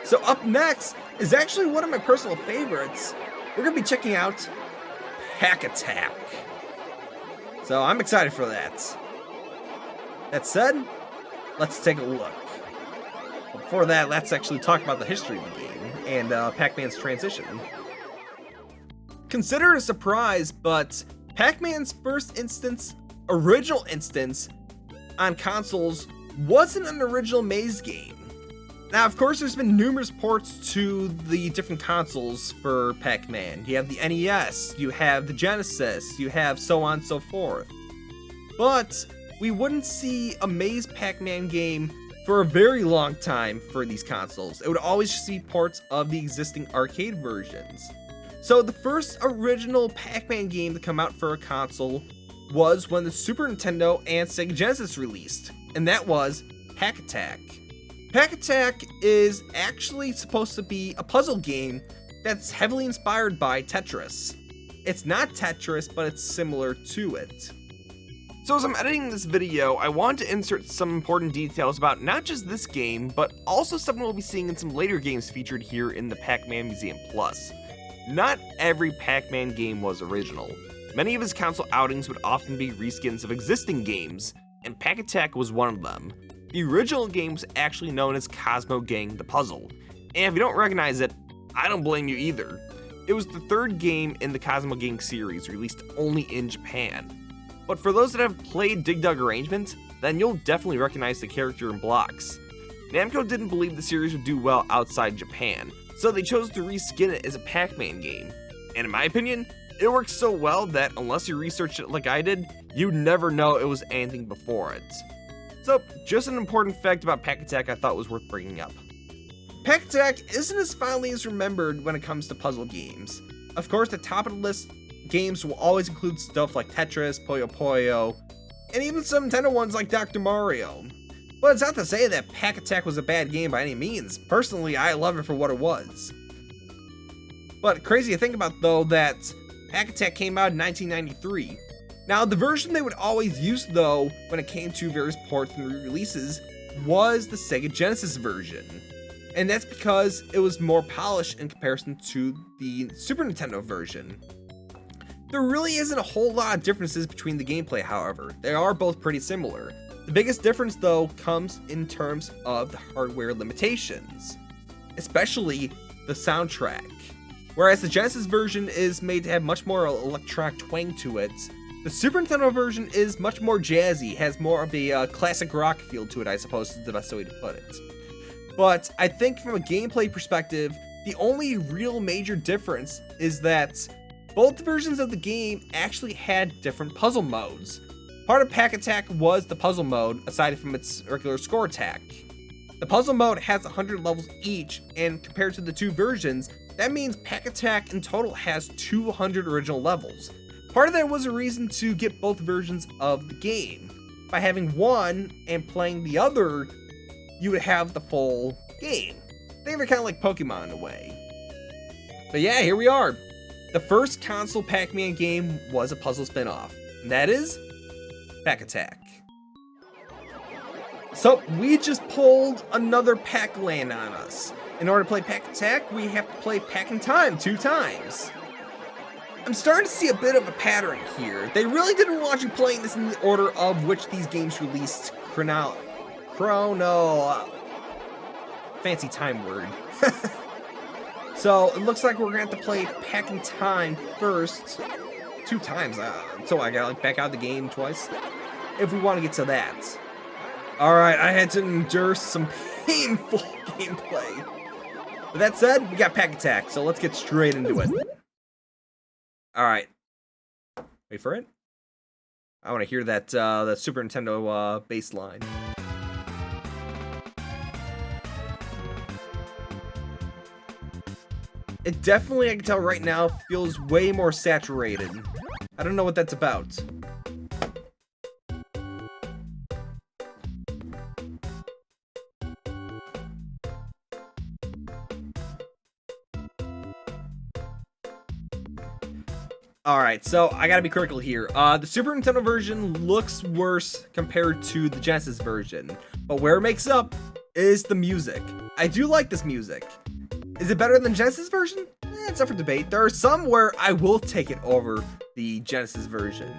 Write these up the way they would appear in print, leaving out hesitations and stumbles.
So up next is actually one of my personal favorites. We're going to be checking out Pac-Attack. So I'm excited for that. That said, let's take a look. Before that, let's actually talk about the history of the game and Pac-Man's transition. Consider it a surprise, but Pac-Man's first original instance on consoles wasn't an original maze game. Now, of course, there's been numerous ports to the different consoles for Pac-Man. You have the NES, you have the Genesis, you have so on and so forth. But we wouldn't see a maze Pac-Man game for a very long time for these consoles. It would always just be ports of the existing arcade versions. So the first original Pac-Man game to come out for a console was when the Super Nintendo and Sega Genesis released, and that was Pac-Attack. Pac-Attack is actually supposed to be a puzzle game that's heavily inspired by Tetris. It's not Tetris, but it's similar to it. So as I'm editing this video, I want to insert some important details about not just this game, but also something we'll be seeing in some later games featured here in the Pac-Man Museum Plus. Not every Pac-Man game was original. Many of his console outings would often be reskins of existing games, and Pac-Attack was one of them. The original game was actually known as Cosmo Gang the Puzzle, and if you don't recognize it, I don't blame you either. It was the third game in the Cosmo Gang series, released only in Japan. But for those that have played Dig Dug Arrangement, then you'll definitely recognize the character in blocks. Namco didn't believe the series would do well outside Japan, so they chose to reskin it as a Pac-Man game. And in my opinion, it works so well that unless you researched it like I did, you'd never know it was anything before it. So, just an important fact about Pac-Attack I thought was worth bringing up. Pac-Attack isn't as fondly as remembered when it comes to puzzle games. Of course, the top of the list games will always include stuff like Tetris, Puyo Puyo, and even some Nintendo ones like Dr. Mario. But it's not to say that Pac-Attack was a bad game by any means. Personally, I love it for what it was. But crazy to think about though that Pac-Attack came out in 1993. Now, the version they would always use, though, when it came to various ports and re-releases, was the Sega Genesis version. And that's because it was more polished in comparison to the Super Nintendo version. There really isn't a whole lot of differences between the gameplay, however. They are both pretty similar. The biggest difference, though, comes in terms of the hardware limitations, especially the soundtrack. Whereas the Genesis version is made to have much more electronic twang to it, the Super Nintendo version is much more jazzy, has more of a classic rock feel to it, I suppose is the best way to put it. But I think from a gameplay perspective, the only real major difference is that both versions of the game actually had different puzzle modes. Part of Pac-Attack was the puzzle mode, aside from its regular score attack. The puzzle mode has 100 levels each, and compared to the two versions, that means Pac-Attack in total has 200 original levels. Part of that was a reason to get both versions of the game. By having one and playing the other, you would have the full game. Think of it kind of like Pokemon in a way. But yeah, here we are. The first console Pac-Man game was a puzzle spin-off, and that is Pac-Attack. So we just pulled another Pac-Land on us. In order to play Pac-Attack, we have to play Pac-in-Time 2 times. I'm starting to see a bit of a pattern here. They really didn't want you playing this in the order of which these games released fancy time word. So it looks like we're gonna have to play Pac-in-Time first 2 times. So I gotta back out of the game twice if we want to get to that. Alright, I had to endure some painful gameplay. But that said, we got Pac-Attack, so let's get straight into it. Alright. Wait for it. I want to hear that Super Nintendo bass line. It definitely, I can tell right now, feels way more saturated. I don't know what that's about. Alright, so I gotta be critical here. The Super Nintendo version looks worse compared to the Genesis version, but where it makes up is the music. I do like this music. Is it better than Genesis version? It's up for debate. There are some where I will take it over the Genesis version,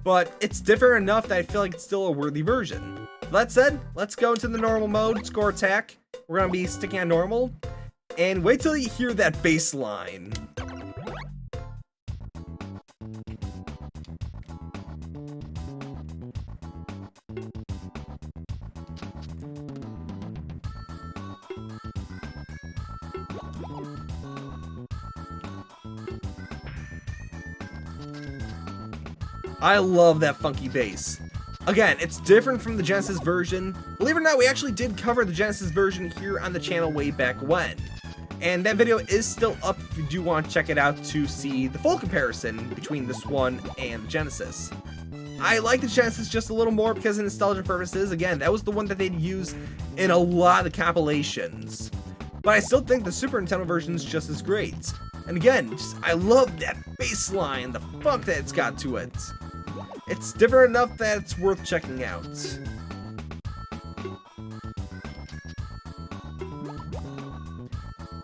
but it's different enough that I feel like it's still a worthy version. That said, let's go into the normal mode, score attack. We're gonna be sticking on normal, and wait till you hear that bass line. I love that funky bass. Again, it's different from the Genesis version. Believe it or not, we actually did cover the Genesis version here on the channel way back when. And that video is still up if you do want to check it out to see the full comparison between this one and the Genesis. I like the Genesis just a little more because of nostalgia purposes. Again, that was the one that they'd use in a lot of the compilations. But I still think the Super Nintendo version is just as great. And again, I love that bass line, the funk that it's got to it. It's different enough that it's worth checking out.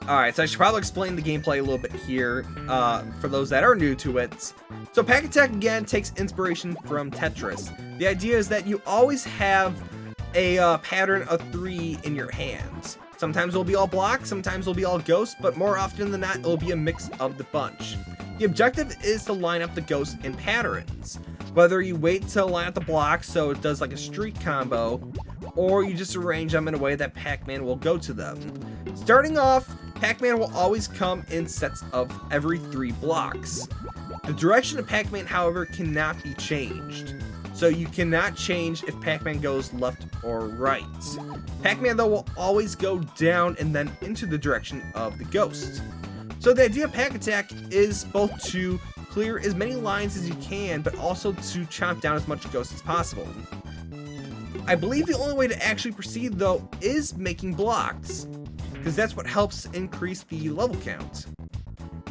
Alright, so I should probably explain the gameplay a little bit here for those that are new to it. So Pac-Attack again takes inspiration from Tetris. The idea is that you always have a pattern of 3 in your hands. Sometimes it'll be all blocks, sometimes it'll be all ghosts, but more often than not, it'll be a mix of the bunch. The objective is to line up the ghosts in patterns. Whether you wait to line up the blocks so it does like a streak combo, or you just arrange them in a way that Pac-Man will go to them. Starting off, Pac-Man will always come in sets of every 3 blocks. The direction of Pac-Man, however, cannot be changed. So you cannot change if Pac-Man goes left or right. Pac-Man, though, will always go down and then into the direction of the ghost. So the idea of Pac-Attack is both to clear as many lines as you can, but also to chomp down as much ghosts as possible. I believe the only way to actually proceed, though, is making blocks, because that's what helps increase the level count.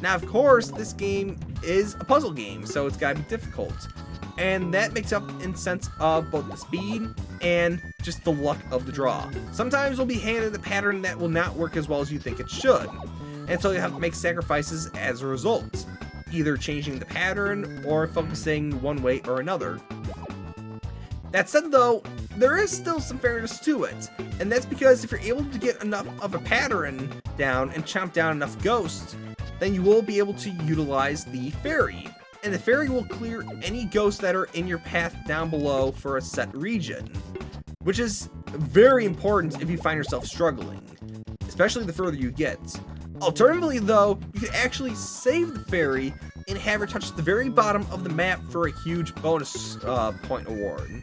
Now, of course, this game is a puzzle game, so it's gotta be difficult. And that makes up in sense of both the speed and just the luck of the draw. Sometimes you'll be handed a pattern that will not work as well as you think it should, and so you have to make sacrifices as a result, either changing the pattern or focusing one way or another. That said, though, there is still some fairness to it, and that's because if you're able to get enough of a pattern down and chomp down enough ghosts, then you will be able to utilize the fairy. And the fairy will clear any ghosts that are in your path down below for a set region, which is very important if you find yourself struggling, especially the further you get. Alternatively, though, you can actually save the fairy and have her touch the very bottom of the map for a huge bonus point award.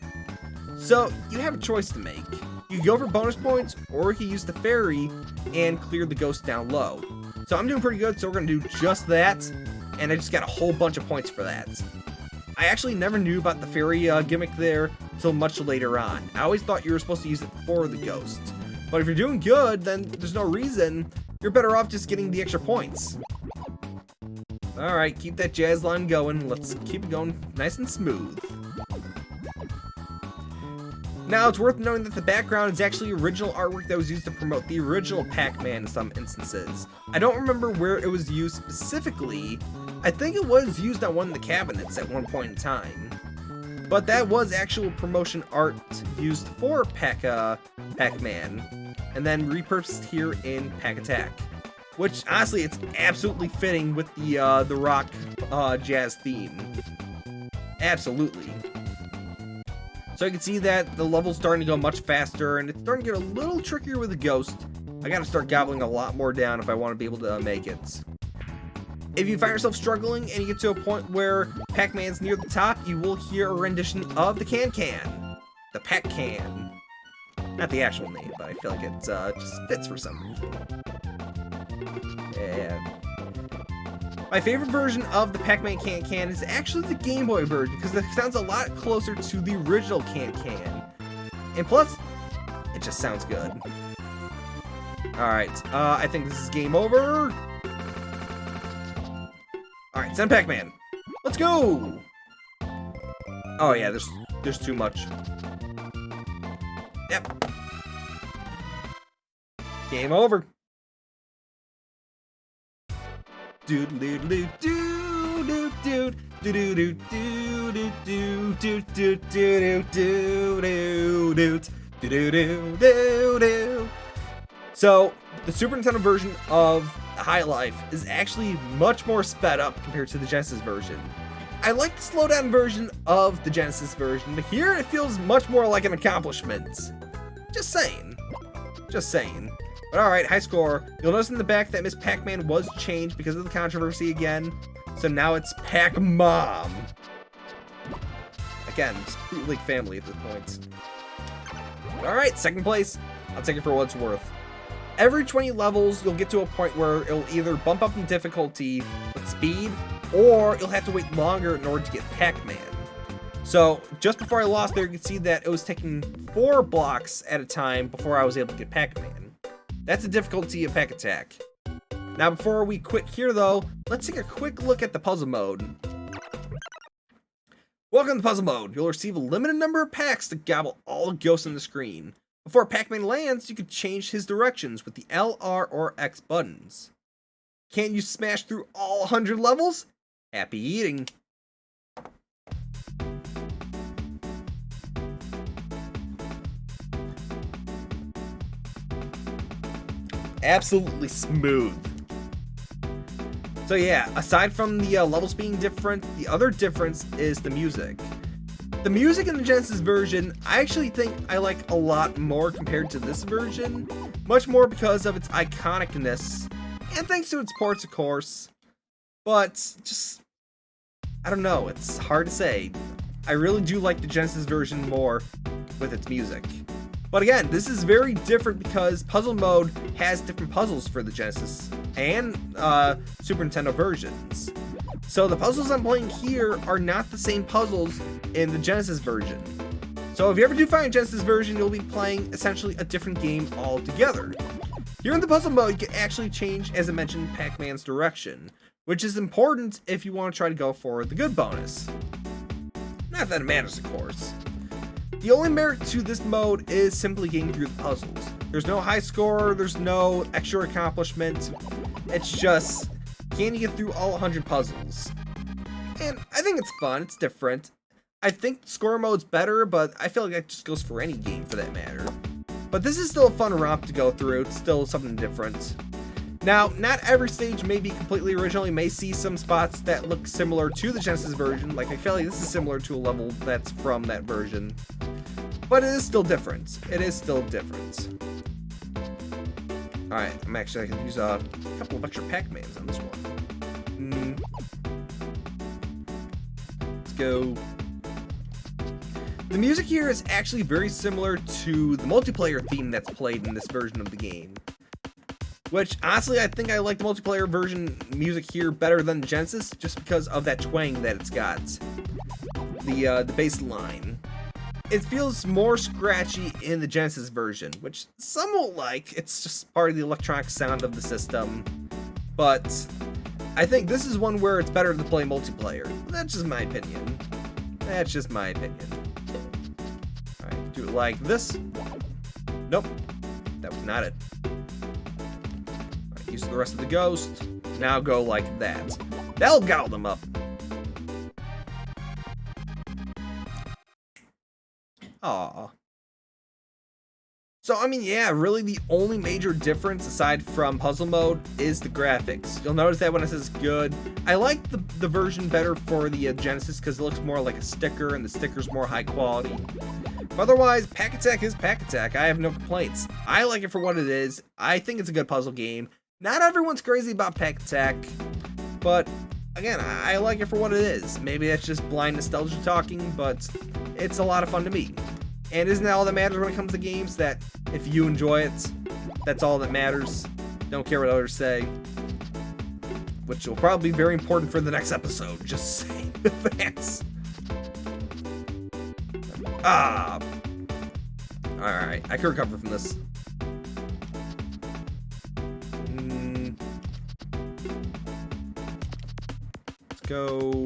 So you have a choice to make. You can go for bonus points, or you can use the fairy and clear the ghost down low. So I'm doing pretty good, so we're going to do just that. And I just got a whole bunch of points for that. I actually never knew about the fairy gimmick there until much later on. I always thought you were supposed to use it for the ghost. But if you're doing good, then there's no reason. You're better off just getting the extra points. Alright, keep that jazz line going. Let's keep it going nice and smooth. Now, it's worth noting that the background is actually original artwork that was used to promote the original Pac-Man in some instances. I don't remember where it was used specifically. I think it was used on one of the cabinets at one point in time. But that was actual promotion art used for Pac-Man, and then repurposed here in Pac-Attack. Which, honestly, it's absolutely fitting with the rock jazz theme. Absolutely. So you can see that the level's starting to go much faster, and it's starting to get a little trickier with the ghost. I gotta start gobbling a lot more down if I want to be able to make it. If you find yourself struggling and you get to a point where Pac-Man's near the top, you will hear a rendition of the Can-Can. The Pac-Can. Not the actual name, but I feel like it just fits for some reason. Yeah. My favorite version of the Pac-Man Can-Can is actually the Game Boy version, because it sounds a lot closer to the original Can-Can. And plus, it just sounds good. Alright, I think this is game over. Alright, send Pac-Man. Let's go! Oh yeah, there's too much. Yep. Game over. Dude, dude, dude, dude, dude, dude, dude. So the Super Nintendo version of High Life is actually much more sped up compared to the Genesis version. I like the slowdown version of the Genesis version, but here it feels much more like an accomplishment. Just saying. Just saying. But alright, high score. You'll notice in the back that Miss Pac-Man was changed because of the controversy again. So now it's Pac-Mom. Again, it's like family at this point. Alright, second place. I'll take it for what it's worth. Every 20 levels, you'll get to a point where it'll either bump up in difficulty with speed, or you'll have to wait longer in order to get Pac-Man. So, just before I lost there, you can see that it was taking 4 blocks at a time before I was able to get Pac-Man. That's the difficulty of Pac-Attack. Now, before we quit here, though, let's take a quick look at the puzzle mode. Welcome to puzzle mode. You'll receive a limited number of packs to gobble all the ghosts on the screen. Before Pac-Man lands, you can change his directions with the L, R, or X buttons. Can you smash through all 100 levels? Happy eating. Absolutely smooth. So yeah, aside from the levels being different, the other difference is the music. The music in the Genesis version, I actually think I like a lot more compared to this version. Much more because of its iconicness, and thanks to its ports, of course. But, just, I don't know, it's hard to say. I really do like the Genesis version more with its music. But again, this is very different because puzzle mode has different puzzles for the Genesis and Super Nintendo versions. So the puzzles I'm playing here are not the same puzzles in the Genesis version. So if you ever do find a Genesis version, you'll be playing essentially a different game altogether. Here in the puzzle mode, you can actually change, as I mentioned, Pac-Man's direction, which is important if you want to try to go for the good bonus. Not that it matters, of course. The only merit to this mode is simply getting through the puzzles. There's no high score, there's no extra accomplishment. It's just, can you get through all 100 puzzles? And I think it's fun, it's different. I think score mode's better, but I feel like that just goes for any game for that matter. But this is still a fun romp to go through, it's still something different. Now, not every stage may be completely original. You may see some spots that look similar to the Genesis version. Like, I feel like this is similar to a level that's from that version. But it is still different. It is still different. Alright, I'm actually going to use a couple of extra Pac-Mans on this one. Let's go. The music here is actually very similar to the multiplayer theme that's played in this version of the game. Which, honestly, I think I like the multiplayer version music here better than the Genesis, just because of that twang that it's got. The bass line. It feels more scratchy in the Genesis version, which some won't like. It's just part of the electronic sound of the system. But I think this is one where it's better to play multiplayer. That's just my opinion. That's just my opinion. Alright, do it like this. Nope, that was not it. Use the rest of the ghost. Now go like that. That'll gobble them up. Aww. So, I mean, yeah, really the only major difference aside from puzzle mode is the graphics. You'll notice that when it says good, I like the version better for the Genesis because it looks more like a sticker and the sticker's more high quality. But otherwise, Pac-Attack is Pac-Attack. I have no complaints. I like it for what it is. I think it's a good puzzle game. Not everyone's crazy about Pac-Attack, but again, I like it for what it is. Maybe that's just blind nostalgia talking, but it's a lot of fun to me. And isn't that all that matters when it comes to games? That if you enjoy it, that's all that matters. Don't care what others say. Which will probably be very important for the next episode, just saying. Thanks. Alright, I can recover from this. Go.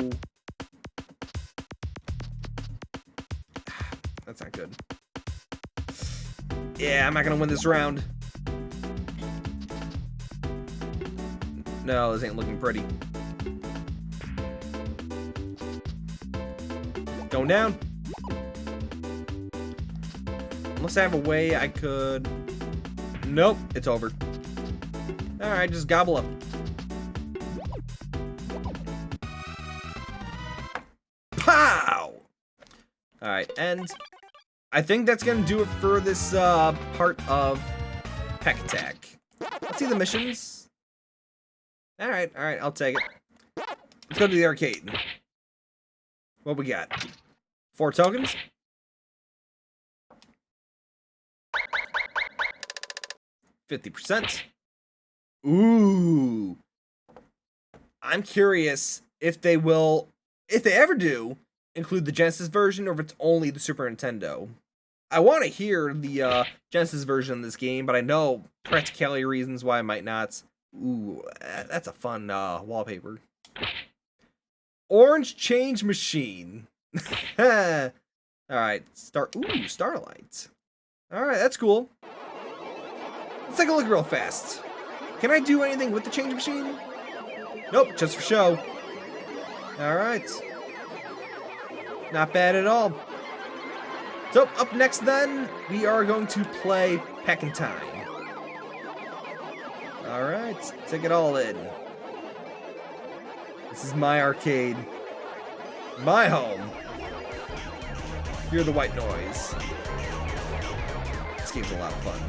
That's not good. Yeah, I'm not gonna win this round. no, this ain't looking pretty. Going down. Unless I have a way I could... Nope, it's over. Alright, just gobble up. Pow! Alright, and I think that's gonna do it for this part of Pac-Attack. Let's see the missions. Alright, I'll take it. Let's go to the arcade. What we got? 4 tokens? %. Ooh. I'm curious if they will, if they ever do, include the Genesis version or if it's only the Super Nintendo. I want to hear the Genesis version of this game, but I know practicality reasons why I might not. Ooh, that's a fun wallpaper. Orange change machine. Alright, Starlight. Alright, that's cool. Let's take a look real fast. Can I do anything with the change machine? Nope, just for show. Alright. Not bad at all. So, up next then, we are going to play Pac-Attack. Alright, take it all in. This is my arcade. My home. Hear the white noise. This game's a lot of fun.